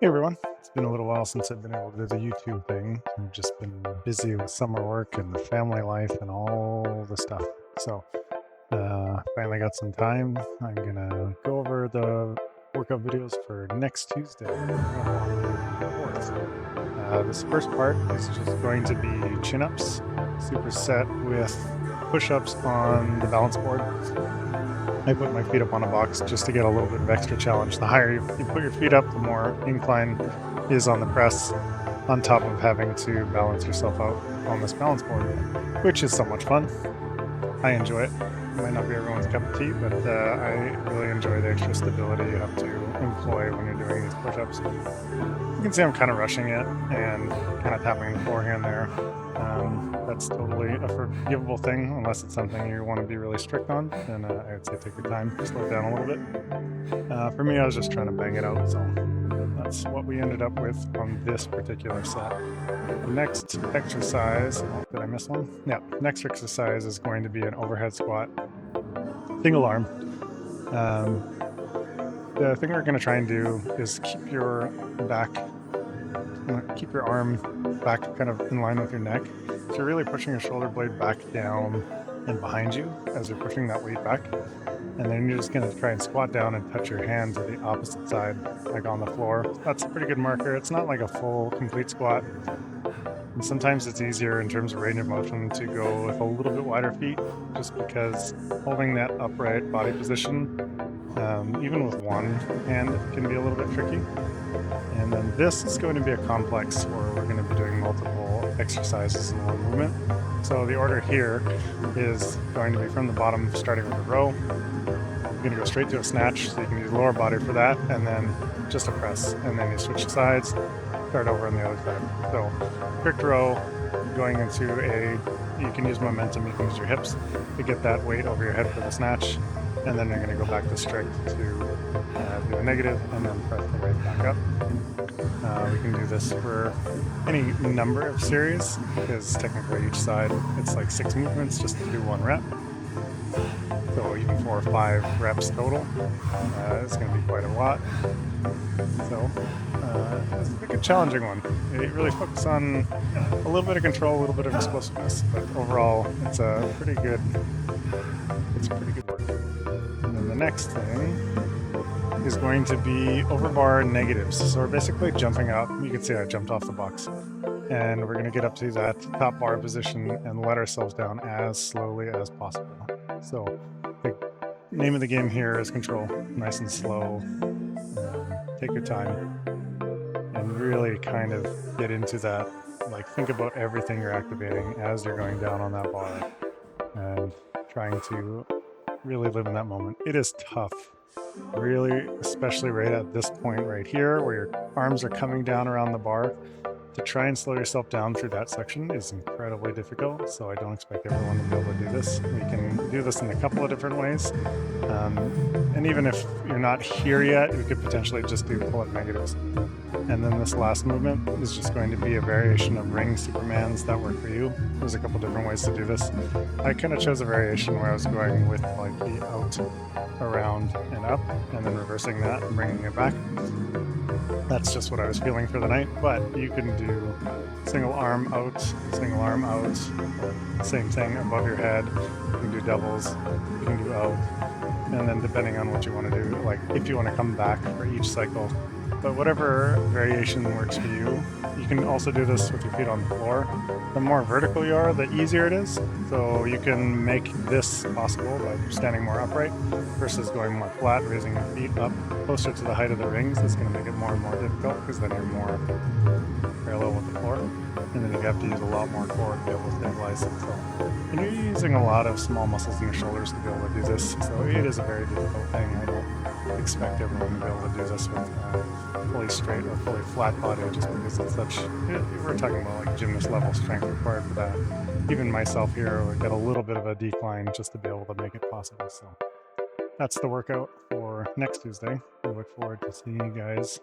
Hey everyone, it's been a little while since I've been able to do the YouTube thing. I've just been busy with summer work and family life and all the stuff. So, finally got some time. I'm gonna go over the workout videos for next Tuesday. This first part is just going to be chin-ups, superset with push-ups on the balance board. I put my feet up on a box just to get a little bit of extra challenge. The higher you put your feet up, the more incline is on the press, on top of having to balance yourself out on this balance board, which is so much fun. I enjoy it. It might not be everyone's cup of tea, but I really enjoy the extra stability you have to employ when you're doing these push-ups. You can see I'm kind of rushing it and kind of tapping the floor here and there. That's totally a forgivable thing unless it's something you want to be really strict on. Then I would say take your time, slow it down a little bit. For me, I was just trying to bang it out, so that's what we ended up with on this particular set. The next exercise, oh, did I miss one? Yeah, next exercise is going to be an overhead squat, single arm. The thing we're going to try and do is keep your arm back kind of in line with your neck. So you're really pushing your shoulder blade back down and behind you as you're pushing that weight back. And then you're just going to try and squat down and touch your hand to the opposite side, like on the floor. That's a pretty good marker. It's not like a full, complete squat. And sometimes it's easier in terms of range of motion to go with a little bit wider feet, just because holding that upright body position, even with one hand, can be a little bit tricky. And then this is going to be a complex where we're going to be doing multiple exercises in one movement. So the order here is going to be from the bottom, starting with a row. You're going to go straight to a snatch, so you can use lower body for that, and then just a press. And then you switch sides, start over on the other side. So quick row, going into you can use momentum, you can use your hips to get that weight over your head for the snatch. And then you're going to go back to strict to do a negative and then press the weight back up. We can do this for any number of series because technically each side it's like 6 movements just to do 1 rep. So even 4 or 5 reps total is going to be quite a lot. So this is a good challenging one. You really focus on a little bit of control, a little bit of explosiveness, but overall it's a pretty good work. And then the next thing is going to be overbar negatives. So we're basically jumping up. You can see I jumped off the box. And we're going to get up to that top bar position and let ourselves down as slowly as possible. So the name of the game here is control. Nice and slow. Take your time and really kind of get into that. Like think about everything you're activating as you're going down on that bar and trying to really live in that moment. It is tough. Really, especially right at this point right here where your arms are coming down around the bar, to try and slow yourself down through that section is incredibly difficult. So I don't expect everyone to be able to do this. We can do this in a couple of different ways. And even if you're not here yet, we could potentially just do pull-up negatives. And then this last movement is just going to be a variation of ring Supermans that work for you. There's a couple different ways to do this. I kind of chose a variation where I was going with like the out, around, and up, and then reversing that and bringing it back. That's just what I was feeling for the night, but you can do single arm out, same thing above your head. You can do doubles, you can do out, and then depending on what you want to do, like if you want to come back for each cycle. But whatever variation works for you, you can also do this with your feet on the floor. The more vertical you are, the easier it is. So you can make this possible by standing more upright versus going more flat, raising your feet up closer to the height of the rings. That's going to make it more and more difficult because then you're more parallel with the floor. And then you have to use a lot more core to be able to stabilize it. And you're using a lot of small muscles in your shoulders to be able to do this. So it is a very difficult thing. I don't expect everyone to be able to do this with fully straight or fully flat body just because it's such, we're talking about like gymnast level strength required for that. Even myself here would get a little bit of a decline just to be able to make it possible. So that's the workout for next Tuesday. I look forward to seeing you guys